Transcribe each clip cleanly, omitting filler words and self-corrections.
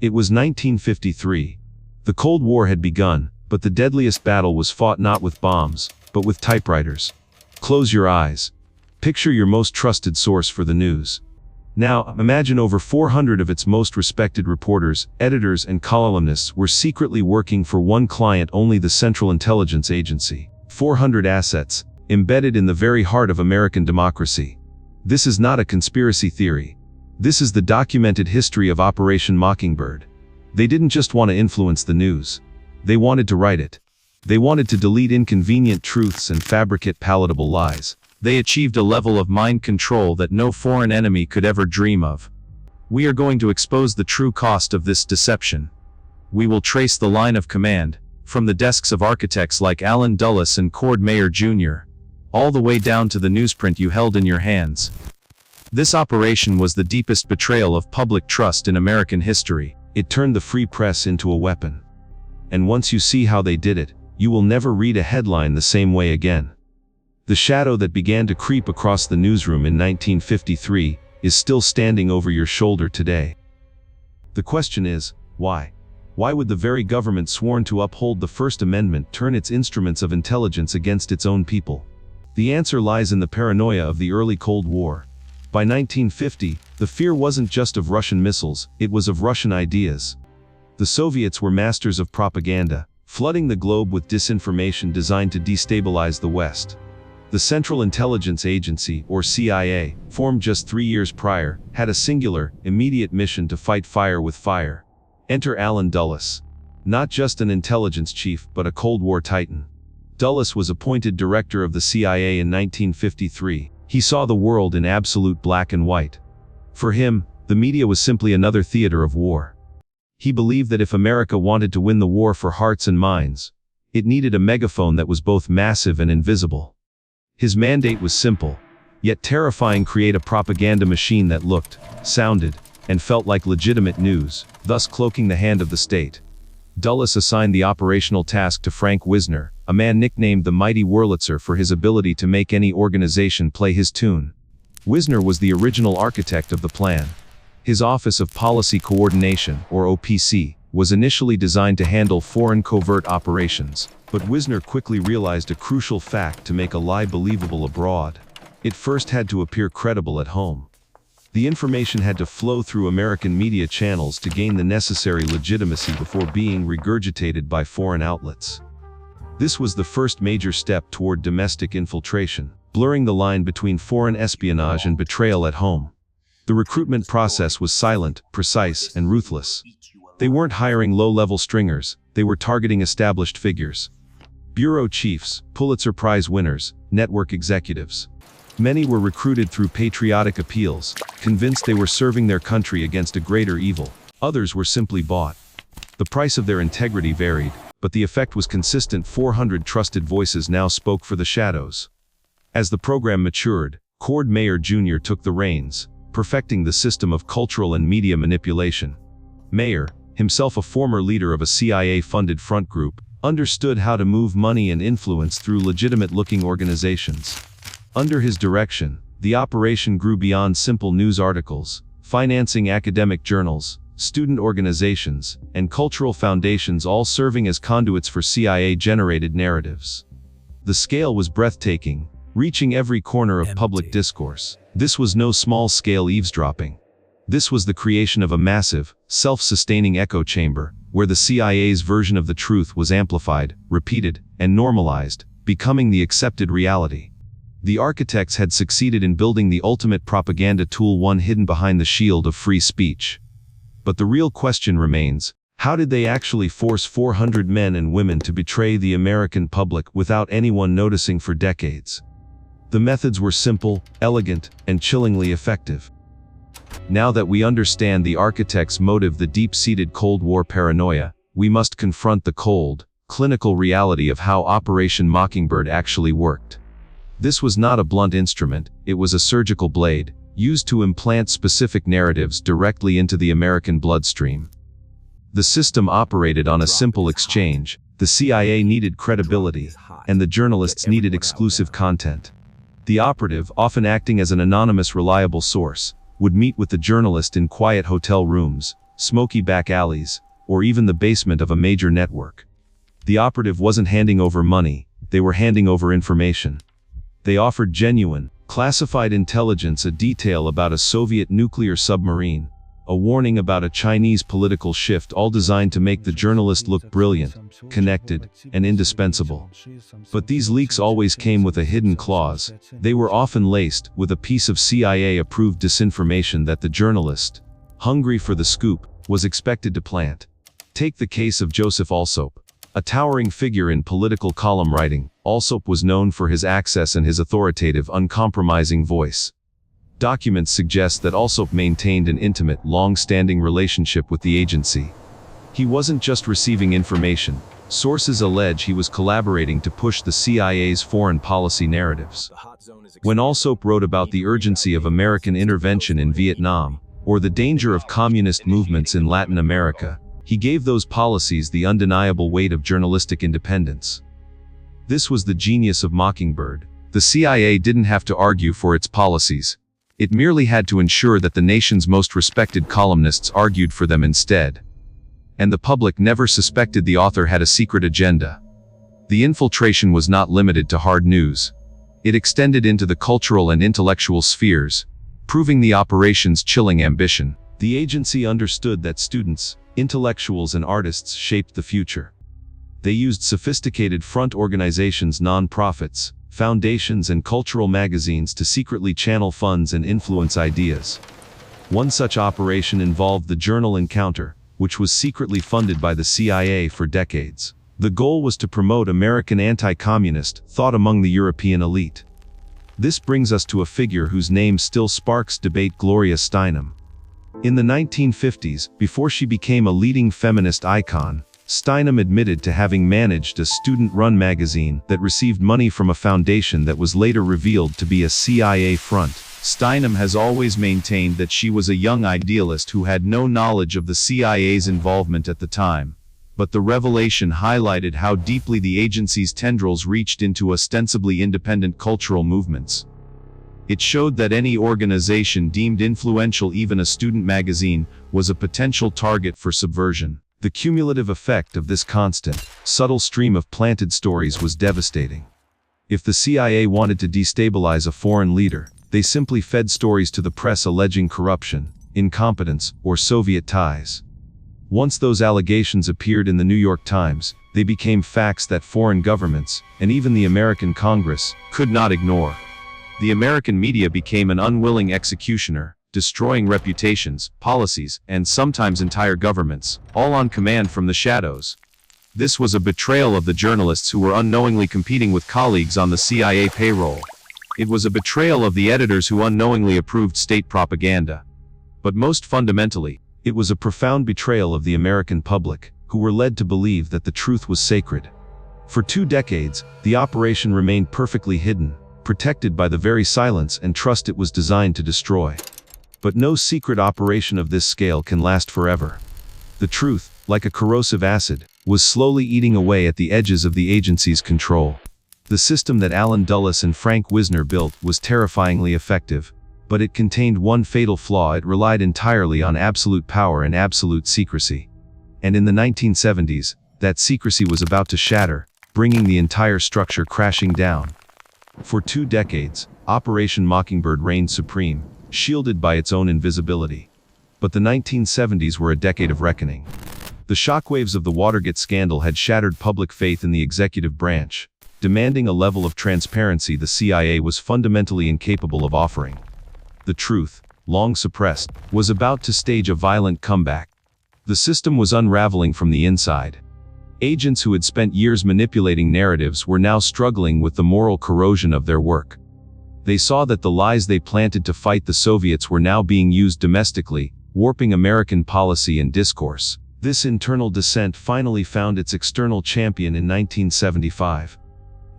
It was 1953. The Cold War had begun, but the deadliest battle was fought not with bombs, but with typewriters. Close your eyes. Picture your most trusted source for the news. Now, imagine over 400 of its most respected reporters, editors, and columnists were secretly working for one client only, the Central Intelligence Agency. 400 assets, embedded in the very heart of American democracy. This is not a conspiracy theory. This is the documented history of Operation Mockingbird. They didn't just want to influence the news. They wanted to write it. They wanted to delete inconvenient truths and fabricate palatable lies. They achieved a level of mind control that no foreign enemy could ever dream of. We are going to expose the true cost of this deception. We will trace the line of command, from the desks of architects like Allen Dulles and Cord Meyer Jr., all the way down to the newsprint you held in your hands. This operation was the deepest betrayal of public trust in American history. It turned the free press into a weapon. And once you see how they did it, you will never read a headline the same way again. The shadow that began to creep across the newsroom in 1953 is still standing over your shoulder today. The question is, why? Why would the very government sworn to uphold the First Amendment turn its instruments of intelligence against its own people? The answer lies in the paranoia of the early Cold War. By 1950, the fear wasn't just of Russian missiles, it was of Russian ideas. The Soviets were masters of propaganda, flooding the globe with disinformation designed to destabilize the West. The Central Intelligence Agency, or CIA, formed just 3 years prior, had a singular, immediate mission to fight fire with fire. Enter Allen Dulles. Not just an intelligence chief, but a Cold War titan. Dulles was appointed director of the CIA in 1953. He saw the world in absolute black and white. For him, the media was simply another theater of war. He believed that if America wanted to win the war for hearts and minds, it needed a megaphone that was both massive and invisible. His mandate was simple, yet terrifying: create a propaganda machine that looked, sounded, and felt like legitimate news, thus cloaking the hand of the state. Dulles assigned the operational task to Frank Wisner, a man nicknamed the Mighty Wurlitzer for his ability to make any organization play his tune. Wisner was the original architect of the plan. His Office of Policy Coordination, or OPC, was initially designed to handle foreign covert operations, but Wisner quickly realized a crucial fact: to make a lie believable abroad, it first had to appear credible at home. The information had to flow through American media channels to gain the necessary legitimacy before being regurgitated by foreign outlets. This was the first major step toward domestic infiltration, blurring the line between foreign espionage and betrayal at home. The recruitment process was silent, precise, and ruthless. They weren't hiring low-level stringers, they were targeting established figures. Bureau chiefs, Pulitzer Prize winners, network executives. Many were recruited through patriotic appeals, convinced they were serving their country against a greater evil. Others were simply bought. The price of their integrity varied, but the effect was consistent. 400 trusted voices now spoke for the shadows. As the program matured, Cord Meyer Jr. took the reins, perfecting the system of cultural and media manipulation. Meyer, himself a former leader of a CIA-funded front group, understood how to move money and influence through legitimate-looking organizations. Under his direction, the operation grew beyond simple news articles, financing academic journals, student organizations, and cultural foundations, all serving as conduits for CIA-generated narratives. The scale was breathtaking, reaching every corner of public discourse. This was no small-scale eavesdropping. This was the creation of a massive, self-sustaining echo chamber, where the CIA's version of the truth was amplified, repeated, and normalized, becoming the accepted reality. The architects had succeeded in building the ultimate propaganda tool, one hidden behind the shield of free speech. But the real question remains: how did they actually force 400 men and women to betray the American public without anyone noticing for decades? The methods were simple, elegant, and chillingly effective. Now that we understand the architect's motive, the deep-seated Cold War paranoia, we must confront the cold, clinical reality of how Operation Mockingbird actually worked. This was not a blunt instrument, it was a surgical blade, used to implant specific narratives directly into the American bloodstream. The system operated on a simple exchange: the CIA needed credibility, and the journalists needed exclusive content. The operative, often acting as an anonymous reliable source, would meet with the journalist in quiet hotel rooms, smoky back alleys, or even the basement of a major network. The operative wasn't handing over money, they were handing over information. They offered genuine, classified intelligence, a detail about a Soviet nuclear submarine, a warning about a Chinese political shift, all designed to make the journalist look brilliant, connected, and indispensable. But these leaks always came with a hidden clause. They were often laced with a piece of CIA-approved disinformation that the journalist, hungry for the scoop, was expected to plant. Take the case of Joseph Alsop. A towering figure in political column writing, Alsop was known for his access and his authoritative, uncompromising voice. Documents suggest that Alsop maintained an intimate, long-standing relationship with the agency. He wasn't just receiving information. Sources allege he was collaborating to push the CIA's foreign policy narratives. When Alsop wrote about the urgency of American intervention in Vietnam, or the danger of communist movements in Latin America, he gave those policies the undeniable weight of journalistic independence. This was the genius of Mockingbird. The CIA didn't have to argue for its policies. It merely had to ensure that the nation's most respected columnists argued for them instead. And the public never suspected the author had a secret agenda. The infiltration was not limited to hard news. It extended into the cultural and intellectual spheres, proving the operation's chilling ambition. The agency understood that students, intellectuals, and artists shaped the future. They used sophisticated front organizations, non-profits, foundations, and cultural magazines to secretly channel funds and influence ideas. One such operation involved the journal Encounter, which was secretly funded by the CIA for decades. The goal was to promote American anti-communist thought among the European elite. This brings us to a figure whose name still sparks debate: Gloria Steinem. In the 1950s, before she became a leading feminist icon, Steinem admitted to having managed a student-run magazine that received money from a foundation that was later revealed to be a CIA front. Steinem has always maintained that she was a young idealist who had no knowledge of the CIA's involvement at the time. But the revelation highlighted how deeply the agency's tendrils reached into ostensibly independent cultural movements. It showed that any organization deemed influential, even a student magazine, was a potential target for subversion. The cumulative effect of this constant, subtle stream of planted stories was devastating. If the CIA wanted to destabilize a foreign leader, they simply fed stories to the press alleging corruption, incompetence, or Soviet ties. Once those allegations appeared in the New York Times, they became facts that foreign governments, and even the American Congress, could not ignore. The American media became an unwilling executioner, destroying reputations, policies, and sometimes entire governments, all on command from the shadows. This was a betrayal of the journalists who were unknowingly competing with colleagues on the CIA payroll. It was a betrayal of the editors who unknowingly approved state propaganda. But most fundamentally, it was a profound betrayal of the American public, who were led to believe that the truth was sacred. For 2 decades, the operation remained perfectly hidden, protected by the very silence and trust it was designed to destroy. But no secret operation of this scale can last forever. The truth, like a corrosive acid, was slowly eating away at the edges of the agency's control. The system that Dulles and Frank Wisner built was terrifyingly effective, but it contained one fatal flaw: it relied entirely on absolute power and absolute secrecy. And in the 1970s, that secrecy was about to shatter, bringing the entire structure crashing down. For 2 decades, Operation Mockingbird reigned supreme, shielded by its own invisibility. But the 1970s were a decade of reckoning. The shockwaves of the Watergate scandal had shattered public faith in the executive branch, demanding a level of transparency the CIA was fundamentally incapable of offering. The truth, long suppressed, was about to stage a violent comeback. The system was unraveling from the inside. Agents who had spent years manipulating narratives were now struggling with the moral corrosion of their work. They saw that the lies they planted to fight the Soviets were now being used domestically, warping American policy and discourse. This internal dissent finally found its external champion in 1975.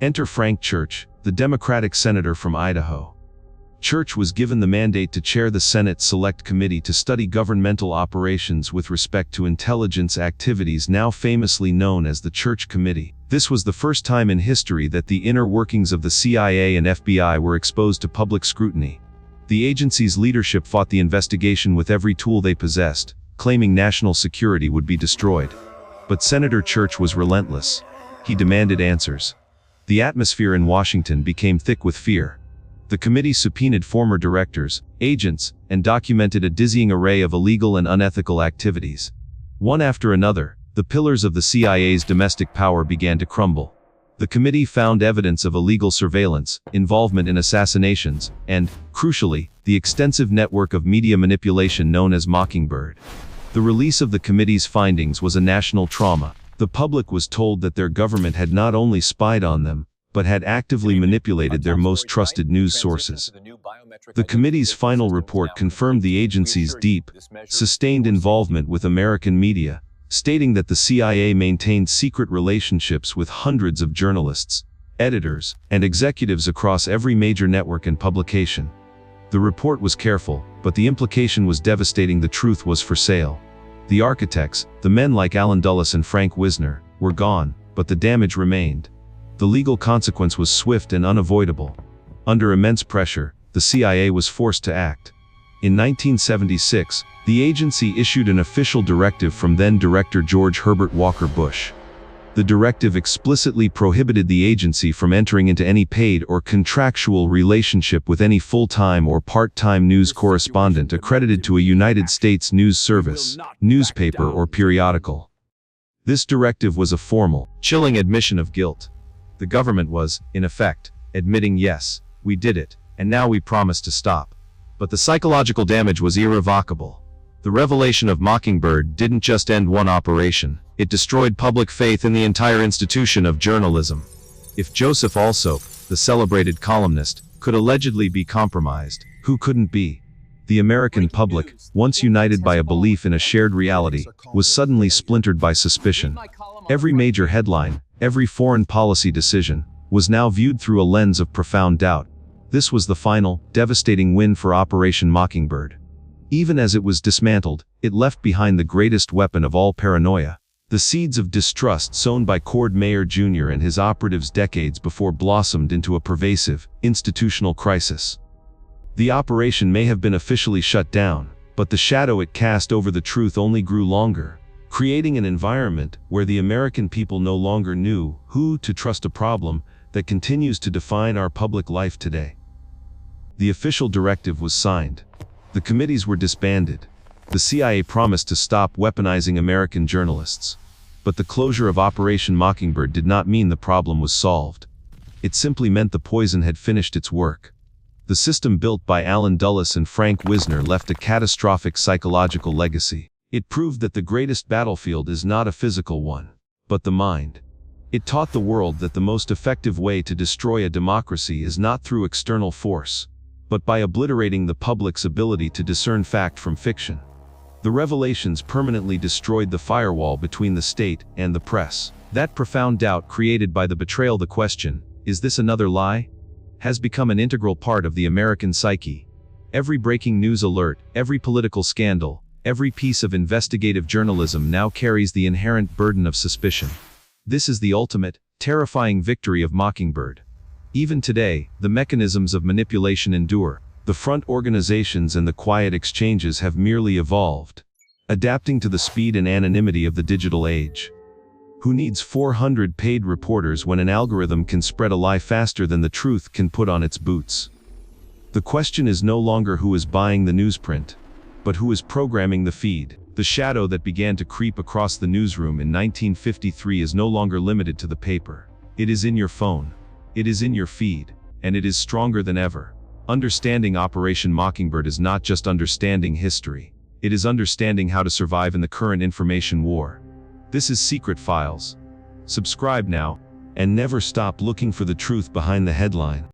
Enter Frank Church, the Democratic senator from Idaho. Church was given the mandate to chair the Senate Select Committee to study governmental operations with respect to intelligence activities, now famously known as the Church Committee. This was the first time in history that the inner workings of the CIA and FBI were exposed to public scrutiny. The agency's leadership fought the investigation with every tool they possessed, claiming national security would be destroyed. But Senator Church was relentless. He demanded answers. The atmosphere in Washington became thick with fear. The committee subpoenaed former directors, agents, and documented a dizzying array of illegal and unethical activities. One after another, the pillars of the CIA's domestic power began to crumble. The committee found evidence of illegal surveillance, involvement in assassinations, and, crucially, the extensive network of media manipulation known as Mockingbird. The release of the committee's findings was a national trauma. The public was told that their government had not only spied on them, but had actively manipulated their most trusted news sources. The committee's final report confirmed the agency's deep, sustained involvement with American media, stating that the CIA maintained secret relationships with hundreds of journalists, editors, and executives across every major network and publication. The report was careful, but the implication was devastating. The truth was for sale. The architects, the men like Dulles and Frank Wisner, were gone, but the damage remained. The legal consequence was swift and unavoidable. Under immense pressure, the CIA was forced to act. In 1976, the agency issued an official directive from then-Director George Herbert Walker Bush. The directive explicitly prohibited the agency from entering into any paid or contractual relationship with any full-time or part-time news correspondent accredited to a United States news service, newspaper, or periodical. This directive was a formal, chilling admission of guilt. The government was, in effect, admitting, yes, we did it, and now we promise to stop. But the psychological damage was irrevocable. The revelation of Mockingbird didn't just end one operation, it destroyed public faith in the entire institution of journalism. If Joseph Alsop, the celebrated columnist, could allegedly be compromised, who couldn't be? The American public, once united by a belief in a shared reality, was suddenly splintered by suspicion. Every major headline, every foreign policy decision, was now viewed through a lens of profound doubt. This was the final, devastating win for Operation Mockingbird. Even as it was dismantled, it left behind the greatest weapon of all: paranoia. The seeds of distrust sown by Cord Meyer Jr. and his operatives decades before blossomed into a pervasive, institutional crisis. The operation may have been officially shut down, but the shadow it cast over the truth only grew longer, creating an environment where the American people no longer knew who to trust, a problem that continues to define our public life today. The official directive was signed. The committees were disbanded. The CIA promised to stop weaponizing American journalists. But the closure of Operation Mockingbird did not mean the problem was solved. It simply meant the poison had finished its work. The system built by Dulles and Frank Wisner left a catastrophic psychological legacy. It proved that the greatest battlefield is not a physical one, but the mind. It taught the world that the most effective way to destroy a democracy is not through external force, but by obliterating the public's ability to discern fact from fiction. The revelations permanently destroyed the firewall between the state and the press. That profound doubt created by the betrayal, the question, is this another lie, has become an integral part of the American psyche. Every breaking news alert, every political scandal, every piece of investigative journalism now carries the inherent burden of suspicion. This is the ultimate, terrifying victory of Mockingbird. Even today, the mechanisms of manipulation endure. The front organizations and the quiet exchanges have merely evolved, adapting to the speed and anonymity of the digital age. Who needs 400 paid reporters when an algorithm can spread a lie faster than the truth can put on its boots? The question is no longer who is buying the newsprint, but who is programming the feed. The shadow that began to creep across the newsroom in 1953 is no longer limited to the paper. It is in your phone. It is in your feed, and it is stronger than ever. Understanding Operation Mockingbird is not just understanding history. It is understanding how to survive in the current information war. This is Secret Files. Subscribe now, and never stop looking for the truth behind the headline.